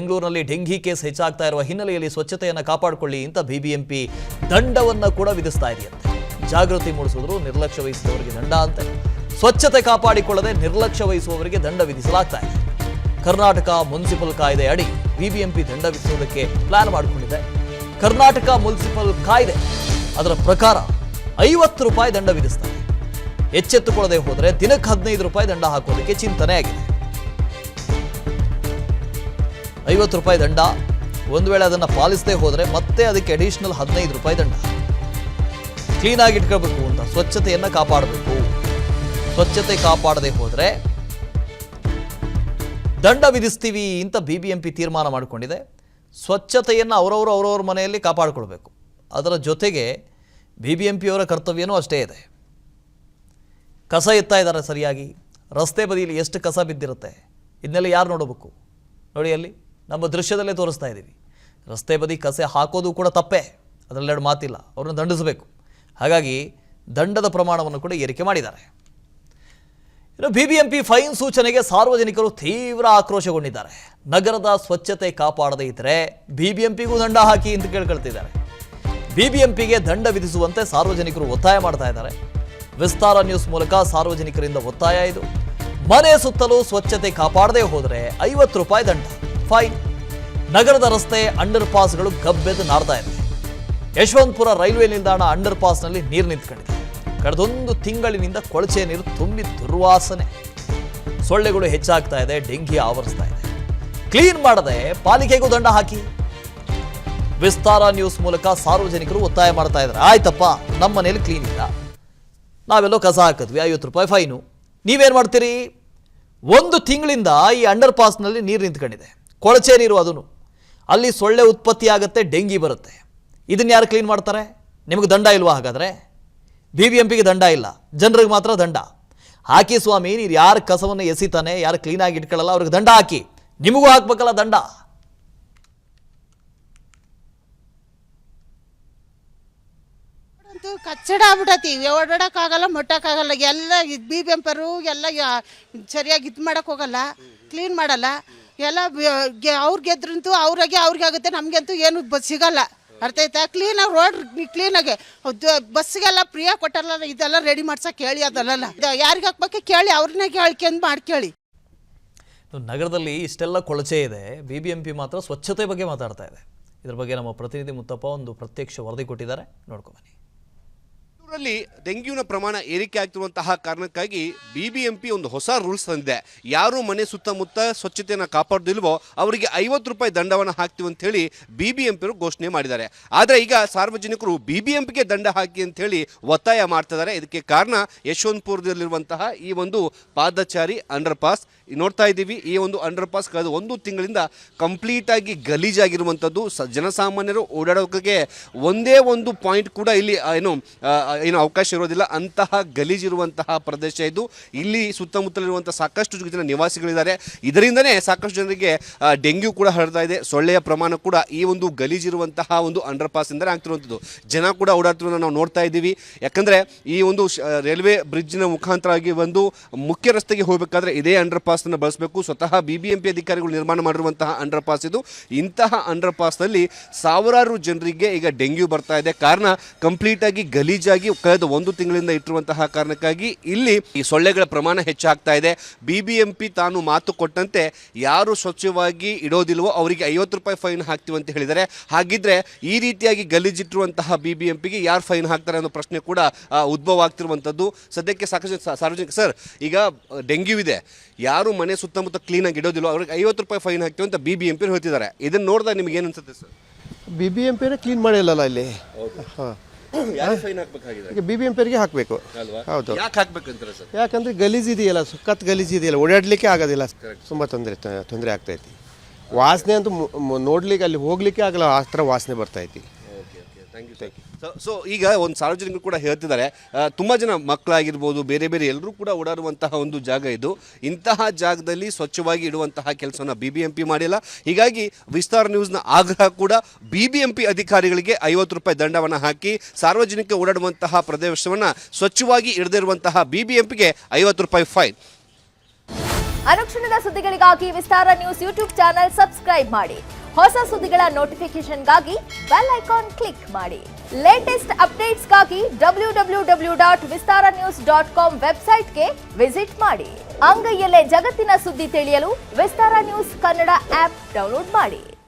ಬೆಂಗಳೂರಿನಲ್ಲಿ dengue case ಹೆಚ್ಚಾಗ್ತಾ ಇರುವ ಹಿನ್ನೆಲೆಯಲ್ಲಿ ಸ್ವಚ್ಛತೆಯನ್ನು ಕಾಪಾಡಿಕೊಳ್ಳಿ ಅಂತ ಬಿಬಿಎಂಪಿ ದಂಡವನ್ನು ಕೂಡ ವಿಧಿಸ್ತಾ ಇದೆಯಂತೆ. ಜಾಗೃತಿ ಮೂಡಿಸಿದ್ರು, ನಿರ್ಲಕ್ಷ್ಯ ವಹಿಸಿದವರಿಗೆ ದಂಡ ಅಂತೆ. ಸ್ವಚ್ಛತೆ ಕಾಪಾಡಿಕೊಳ್ಳದೆ ನಿರ್ಲಕ್ಷ್ಯ ವಹಿಸುವವರಿಗೆ ದಂಡ ವಿಧಿಸಲಾಗ್ತಾ ಇದೆ. ಕರ್ನಾಟಕ ಮುನ್ಸಿಪಲ್ ಕಾಯ್ದೆ ಅಡಿ ಬಿಬಿಎಂಪಿ ದಂಡ ವಿಧಿಸುವುದಕ್ಕೆ ಪ್ಲಾನ್ ಮಾಡಿಕೊಂಡಿದೆ. ಕರ್ನಾಟಕ ಮುನ್ಸಿಪಲ್ ಕಾಯ್ದೆ ಅದರ ಪ್ರಕಾರ 50 ರೂಪಾಯಿ ದಂಡ ವಿಧಿಸ್ತಾರೆ. ಎಚ್ಚೆತ್ತುಕೊಳ್ಳದೆ ಹೋದರೆ ದಿನಕ್ಕೆ 15 ರೂಪಾಯಿ ದಂಡ ಹಾಕೋದಕ್ಕೆ ಚಿಂತನೆ ಆಗಿದೆ. 50 ರೂಪಾಯಿ ದಂಡ, ಒಂದು ವೇಳೆ ಅದನ್ನು ಪಾಲಿಸದೆ ಹೋದರೆ ಮತ್ತೆ ಅದಕ್ಕೆ ಅಡಿಷನಲ್ 15 ರೂಪಾಯಿ ದಂಡ. ಕ್ಲೀನ್ ಆಗಿ ಇಟ್ಕೋಬೇಕು ಅಂತ, ಸ್ವಚ್ಛತೆಯನ್ನು ಕಾಪಾಡಬೇಕು. ಸ್ವಚ್ಛತೆ ಕಾಪಾಡದೆ ಹೋದರೆ ದಂಡ ವಿಧಿಸ್ತೀವಿ ಅಂತ ಬಿಬಿಎಂಪಿ ತೀರ್ಮಾನ ಮಾಡಿಕೊಂಡಿದೆ. ಸ್ವಚ್ಛತೆಯನ್ನು ಅವರವ್ರ ಮನೆಯಲ್ಲಿ ಕಾಪಾಡಿಕೊಳ್ಬೇಕು. ಅದರ ಜೊತೆಗೆ ಬಿಬಿಎಂಪಿಯವರ ಕರ್ತವ್ಯನೂ ಅಷ್ಟೇ ಇದೆ. ಕಸ ಎತ್ತಾ ಇದ್ದಾರೆ ಸರಿಯಾಗಿ, ರಸ್ತೆ ಬದಿಯಲ್ಲಿ ಎಷ್ಟು ಕಸ ಬಿದ್ದಿರುತ್ತೆ, ಇದನ್ನೆಲ್ಲ ಯಾರು ನೋಡಬೇಕು? ನೋಡಿ, ಅಲ್ಲಿ ನಮ್ಮ ದೃಶ್ಯದಲ್ಲೇ ತೋರಿಸ್ತಾ ಇದ್ದೀವಿ. ರಸ್ತೆ ಬದಿ ಕಸ ಹಾಕೋದು ಕೂಡ ತಪ್ಪೇ, ಅದರಲ್ಲೆರಡು ಮಾತಿಲ್ಲ. ಅವ್ರನ್ನ ದಂಡಿಸಬೇಕು. ಹಾಗಾಗಿ ದಂಡದ ಪ್ರಮಾಣವನ್ನು ಕೂಡ ಏರಿಕೆ ಮಾಡಿದ್ದಾರೆ. ಇನ್ನು ಬಿಬಿಎಂಪಿ ಫೈನ್ ಸೂಚನೆಗೆ ಸಾರ್ವಜನಿಕರು ತೀವ್ರ ಆಕ್ರೋಶಗೊಂಡಿದ್ದಾರೆ. ನಗರದ ಸ್ವಚ್ಛತೆ ಕಾಪಾಡದೇ ಇದ್ದರೆ ಬಿಬಿಎಂಪಿಗೂ ದಂಡ ಹಾಕಿ ಅಂತ ಕೇಳ್ಕೊಳ್ತಿದ್ದಾರೆ. ಬಿಬಿಎಂಪಿಗೆ ದಂಡ ವಿಧಿಸುವಂತೆ ಸಾರ್ವಜನಿಕರು ಒತ್ತಾಯ ಮಾಡ್ತಾ ಇದ್ದಾರೆ. ವಿಸ್ತಾರ ನ್ಯೂಸ್ ಮೂಲಕ ಸಾರ್ವಜನಿಕರಿಂದ ಒತ್ತಾಯ ಇದು. ಮನೆ ಸುತ್ತಲೂ ಸ್ವಚ್ಛತೆ ಕಾಪಾಡದೆ ಹೋದರೆ 50 ರೂಪಾಯಿ ದಂಡ, ಫೈನ್. ನಗರದ ರಸ್ತೆ ಅಂಡರ್ ಪಾಸ್ಗಳು ಗಬ್ಬೆದ್ದು ನಾಡ್ತಾ ಇದೆ. ಯಶವಂತಪುರ ರೈಲ್ವೆ ನಿಲ್ದಾಣ ಅಂಡರ್ ಪಾಸ್ನಲ್ಲಿ ನೀರು ನಿಂತ್ಕೊಂಡಿದೆ. ಕಳೆದೊಂದು ತಿಂಗಳಿನಿಂದ ಕೊಳಚೆ ನೀರು ತುಂಬಿ ದುರ್ವಾಸನೆ, ಸೊಳ್ಳೆಗಳು ಹೆಚ್ಚಾಗ್ತಾ ಇದೆ, ಡೆಂಗಿ ಆವರಿಸ್ತಾ ಇದೆ. ಕ್ಲೀನ್ ಮಾಡದೆ ಪಾಲಿಕೆಗೂ ದಂಡ ಹಾಕಿ. ವಿಸ್ತಾರ ನ್ಯೂಸ್ ಮೂಲಕ ಸಾರ್ವಜನಿಕರು ಒತ್ತಾಯ ಮಾಡ್ತಾ ಇದ್ದಾರೆ. ಆಯ್ತಪ್ಪ, ನಮ್ಮ ಮನೇಲಿ ಕ್ಲೀನ್ ಇಲ್ಲ, ನಾವೆಲ್ಲೋ ಕಸ ಹಾಕಿದ್ವಿ, 50 ರೂಪಾಯಿ ಫೈನು. ನೀವೇನು ಮಾಡ್ತೀರಿ? ಒಂದು ತಿಂಗಳಿಂದ ಈ ಅಂಡರ್ ಪಾಸ್ನಲ್ಲಿ ನೀರು ನಿಂತ್ಕೊಂಡಿದೆ, ಕೊಳಚೆ ನೀರು. ಅದನ್ನು ಅಲ್ಲಿ ಸೊಳ್ಳೆ ಉತ್ಪತ್ತಿ ಆಗುತ್ತೆ, ಡೆಂಗಿ ಬರುತ್ತೆ. ಇದನ್ನು ಯಾರು ಕ್ಲೀನ್ ಮಾಡ್ತಾರೆ? ನಿಮಗೆ ದಂಡ ಇಲ್ವಾ? ಹಾಗಾದರೆ ಬಿಬಿಎಂಪಿಗೆ ದಂಡ ಇಲ್ಲ, ಜನರಿಗೆ ಮಾತ್ರ ದಂಡ ಹಾಕಿ. ಸ್ವಾಮಿ, ನೀರು ಯಾರು ಕಸವನ್ನು ಎಸಿತಾನೆ, ಯಾರು ಕ್ಲೀನಾಗಿ ಇಟ್ಕೊಳ್ಳಲ್ಲ, ಅವ್ರಿಗೆ ದಂಡ ಹಾಕಿ. ನಿಮಗೂ ಹಾಕ್ಬೇಕಲ್ಲ ದಂಡ. ಕಚ್ಚಡ ಆಗ್ಬಿಟ್ಟತಿ, ಓಡಾಡಕ್ಕಾಗಲ್ಲ, ಮುಟ್ಟಕ್ಕಾಗಲ್ಲ. ಎಲ್ಲ ಬಿಬಿಎಂಪರು ಎಲ್ಲ ಸರಿಯಾಗಿ ಇದು ಮಾಡಕ್ ಹೋಗಲ್ಲ, ಕ್ಲೀನ್ ಮಾಡಲ್ಲ. ಎಲ್ಲ ಅವ್ರು ಗೆದ್ರಂತೂ ಅವ್ರಿಗೆ ಆಗುತ್ತೆ, ನಮಗಂತೂ ಏನು ಸಿಗಲ್ಲ. ಅರ್ಥ ಆಯ್ತಾ? ಕ್ಲೀನಾಗಿ ರೋಡ್ ಕ್ಲೀನಾಗಿ ಬಸ್ಸಿಗೆಲ್ಲ ಫ್ರೀ ಕೊಟ್ಟಾರಲ್ಲ, ಇದೆಲ್ಲ ರೆಡಿ ಮಾಡ್ಸಕ್ಕೆ ಹೇಳಿ. ಅದಲ್ಲ ಯಾರಿಗೆ ಹಾಕ್ಬೇಕು ಕೇಳಿ, ಅವ್ರನ್ನೇ ಕೇಳ್ಕೊಂಡು ಮಾಡ್ಕೇಳಿ. ನಗರದಲ್ಲಿ ಇಷ್ಟೆಲ್ಲ ಕೊಳಚೆ ಇದೆ, ಬಿಬಿಎಂಪಿ ಮಾತ್ರ ಸ್ವಚ್ಛತೆ ಬಗ್ಗೆ ಮಾತಾಡ್ತಾ ಇದೆ. ಇದ್ರ ಬಗ್ಗೆ ನಮ್ಮ ಪ್ರತಿನಿಧಿ ಮುತ್ತಪ್ಪ ಒಂದು ಪ್ರತ್ಯಕ್ಷ ವರದಿ ಕೊಟ್ಟಿದ್ದಾರೆ, ನೋಡ್ಕೊಬನ್ನಿ. ಲ್ಲಿ ಡೆಂಗ್ಯೂನ ಪ್ರಮಾಣ ಏರಿಕೆ ಆಗ್ತಿರುವಂತಹ ಕಾರಣಕ್ಕಾಗಿ ಬಿಬಿಎಂಪಿ ಒಂದು ಹೊಸ ರೂಲ್ಸ್ ತಂದಿದೆ. ಯಾರು ಮನೆ ಸುತ್ತಮುತ್ತ ಸ್ವಚ್ಛತೆಯನ್ನು ಕಾಪಾಡೋದಿಲ್ವೋ ಅವರಿಗೆ 50 ರೂಪಾಯಿ ದಂಡವನ್ನು ಹಾಕ್ತೀವಿ ಅಂತ ಹೇಳಿ ಬಿಬಿಎಂಪಿಯವರು ಘೋಷಣೆ ಮಾಡಿದ್ದಾರೆ. ಆದರೆ ಈಗ ಸಾರ್ವಜನಿಕರು ಬಿಬಿಎಂಪಿಗೆ ದಂಡ ಹಾಕಿ ಅಂತ ಹೇಳಿ ಒತ್ತಾಯ ಮಾಡ್ತಿದ್ದಾರೆ. ಇದಕ್ಕೆ ಕಾರಣ ಯಶವಂತಪುರದಲ್ಲಿರುವಂತಹ ಈ ಒಂದು ಪಾದಚಾರಿ ಅಂಡರ್ ಪಾಸ್ ನೋಡ್ತಾ ಇದ್ದೀವಿ. ಈ ಒಂದು ಅಂಡರ್ ಪಾಸ್ ಕಳೆದ ಒಂದು ತಿಂಗಳಿಂದ ಕಂಪ್ಲೀಟ್ ಆಗಿ ಗಲೀಜಾಗಿರುವಂಥದ್ದು. ಜನಸಾಮಾನ್ಯರು ಓಡಾಡೋಕೆ ಒಂದೇ ಒಂದು ಪಾಯಿಂಟ್ ಕೂಡ ಇಲ್ಲಿ ಏನು ಅವಕಾಶ ಇರೋದಿಲ್ಲ. ಅಂತಹ ಗಲೀಜಿರುವಂತಹ ಪ್ರದೇಶ ಇದು. ಇಲ್ಲಿ ಸುತ್ತಮುತ್ತಲಿರುವಂಥ ಸಾಕಷ್ಟು ಜನ ನಿವಾಸಿಗಳಿದ್ದಾರೆ. ಇದರಿಂದನೇ ಸಾಕಷ್ಟು ಜನರಿಗೆ ಡೆಂಗ್ಯೂ ಕೂಡ ಹರಡ್ತಾ ಇದೆ. ಸೊಳ್ಳೆಯ ಪ್ರಮಾಣ ಕೂಡ ಈ ಒಂದು ಗಲೀಜಿರುವಂತಹ ಒಂದು ಅಂಡರ್ ಪಾಸ್ ಇಂದ ಆಗ್ತಿರುವಂಥದ್ದು. ಜನ ಕೂಡ ಓಡಾಡ್ತಿರೋದನ್ನ ನಾವು ನೋಡ್ತಾ ಇದ್ದೀವಿ. ಯಾಕಂದರೆ ಈ ಒಂದು ರೈಲ್ವೆ ಬ್ರಿಡ್ಜ್ನ ಮುಖಾಂತರವಾಗಿ ಒಂದು ಮುಖ್ಯ ರಸ್ತೆಗೆ ಹೋಗಬೇಕಾದ್ರೆ ಇದೇ ಅಂಡರ್ ಪಾಸ್ನ ಬಳಸಬೇಕು. ಸ್ವತಃ ಬಿಬಿಎಂಪಿ ಅಧಿಕಾರಿಗಳು ನಿರ್ಮಾಣ ಮಾಡಿರುವಂತಹ ಅಂಡರ್ ಪಾಸ್ ಇದು. ಇಂತಹ ಅಂಡರ್ ಪಾಸ್ನಲ್ಲಿ ಸಾವಿರಾರು ಜನರಿಗೆ ಈಗ ಡೆಂಗ್ಯೂ ಬರ್ತಾ ಇದೆ. ಕಾರಣ ಕಂಪ್ಲೀಟ್ ಆಗಿ ಗಲೀಜಾಗಿ ಕಳೆದ ಒಂದು ತಿಂಗಳಿಂದ ಇಟ್ಟಿರುವಂತಹ ಕಾರಣಕ್ಕಾಗಿ ಇಲ್ಲಿ ಈ ಸೊಳ್ಳೆಗಳ ಪ್ರಮಾಣ ಹೆಚ್ಚಾಗ್ತಾ ಇದೆ. ಬಿಬಿಎಂಪಿ ತಾನು ಮಾತು ಕೊಟ್ಟಂತೆ ಯಾರು ಸ್ವಚ್ಛವಾಗಿ ಇಡೋದಿಲ್ವೋ ಅವರಿಗೆ 50 ರೂಪಾಯಿ ಫೈನ್ ಹಾಕ್ತೀವಿ ಅಂತ ಹೇಳಿದ್ದಾರೆ. ಹಾಗಿದ್ರೆ ಈ ರೀತಿಯಾಗಿ ಗಲೀಜಿಟ್ಟಿರುವಂತಹ ಬಿಬಿಎಂಪಿಗೆ ಯಾರು ಫೈನ್ ಹಾಕ್ತಾರೆ ಅನ್ನೋ ಪ್ರಶ್ನೆ ಕೂಡ ಉದ್ಭವ ಆಗ್ತಿರುವಂಥದ್ದು. ಸದ್ಯಕ್ಕೆ ಸಾಕಷ್ಟು ಸಾರ್ವಜನಿಕ ಸರ್, ಈಗ ಡೆಂಗ್ಯೂ ಇದೆ, ಯಾರು ಮನೆ ಸುತ್ತಮುತ್ತ ಕ್ಲೀನಾಗಿ ಇಡೋದಿಲ್ವೋ ಅವ್ರಿಗೆ 50 ರೂಪಾಯಿ ಫೈನ್ ಹಾಕ್ತೀವಿ ಅಂತ ಬಿಬಿಎಂಪಿ ಹೇಳ್ತಿದ್ದಾರೆ. ಇದನ್ನ ನೋಡಿದಾಗ ನಿಮ್ಗೆ ಏನು ಅನ್ಸುತ್ತೆ ಸರ್? ಬಿಬಿಎಂಪಿನೇ ಕ್ಲೀನ್ ಮಾಡಿಲ್ಲಲ್ಲ ಇಲ್ಲಿ. ಬಿಬಿಎಂಪಿಯವರಿಗೆ ಹಾಕಬೇಕು. ಹೌದು, ಯಾಕಂದ್ರೆ ಗಲೀಜ್ ಇದೆಯಲ್ಲ, ಸುಕ್ಕತ್ ಗಲೀಜ್ ಇದೆಯಲ್ಲ, ಓಡಾಡ್ಲಿಕ್ಕೆ ಆಗೋದಿಲ್ಲ. ತುಂಬ ತೊಂದರೆ ಆಗ್ತೈತಿ. ವಾಸನೆ ಅಂತೂ ನೋಡ್ಲಿಕ್ಕೆ ಅಲ್ಲಿ ಹೋಗ್ಲಿಕ್ಕೆ ಆಗಲ್ಲ, ಆ ಥರ ವಾಸನೆ ಬರ್ತೈತಿ. ಸೊ ಈಗ ಒಂದು ಸಾರ್ವಜನಿಕರು ಕೂಡ ಹೇಳ್ತಿದ್ದಾರೆ, ತುಂಬ ಜನ ಮಕ್ಕಳಾಗಿರ್ಬೋದು, ಬೇರೆ ಬೇರೆ ಎಲ್ಲರೂ ಕೂಡ ಓಡಾಡುವಂತಹ ಒಂದು ಜಾಗ ಇದು. ಇಂತಹ ಜಾಗದಲ್ಲಿ ಸ್ವಚ್ಛವಾಗಿ ಇಡುವಂತಹ ಕೆಲಸವನ್ನು ಬಿಬಿಎಂಪಿ ಮಾಡಿಲ್ಲ. ಹೀಗಾಗಿ ವಿಸ್ತಾರ ನ್ಯೂಸ್ನ ಆಗ್ರಹ ಕೂಡ ಬಿಬಿಎಂಪಿ ಅಧಿಕಾರಿಗಳಿಗೆ 50 ರೂಪಾಯಿ ದಂಡವನ್ನು ಹಾಕಿ ಸಾರ್ವಜನಿಕ ಓಡಾಡುವಂತಹ ಪ್ರದೇಶವನ್ನು ಸ್ವಚ್ಛವಾಗಿ ಇಡದಿರುವಂತಹ ಬಿಬಿಎಂಪಿಗೆ 50 ರೂಪಾಯಿ ಫೈನ್. ಅನುಕ್ಷಣದ ಸುದ್ದಿಗಳಿಗಾಗಿ ವಿಸ್ತಾರ ನ್ಯೂಸ್ ಯೂಟ್ಯೂಬ್ ಚಾನೆಲ್ ಸಬ್ಸ್ಕ್ರೈಬ್ ಮಾಡಿ. ಹೊಸ ಸುದ್ದಿಗಳ ನೋಟಿಫಿಕೇಶನ್ಗಾಗಿ ಬೆಲ್ ಐಕಾನ್ ಕ್ಲಿಕ್ ಮಾಡಿ. ಲೇಟೆಸ್ಟ್ ಅಪ್ಡೇಟ್ಸ್ಗಾಗಿ www.vistaranews.com ವೆಬ್ಸೈಟ್ಗೆ ವಿಸಿಟ್ ಮಾಡಿ. ಅಂಗೈಯಲ್ಲೇ ಜಗತ್ತಿನ ಸುದ್ದಿ ತಿಳಿಯಲು ವಿಸ್ತಾರ ನ್ಯೂಸ್ ಕನ್ನಡ ಆಪ್ ಡೌನ್ಲೋಡ್ ಮಾಡಿ.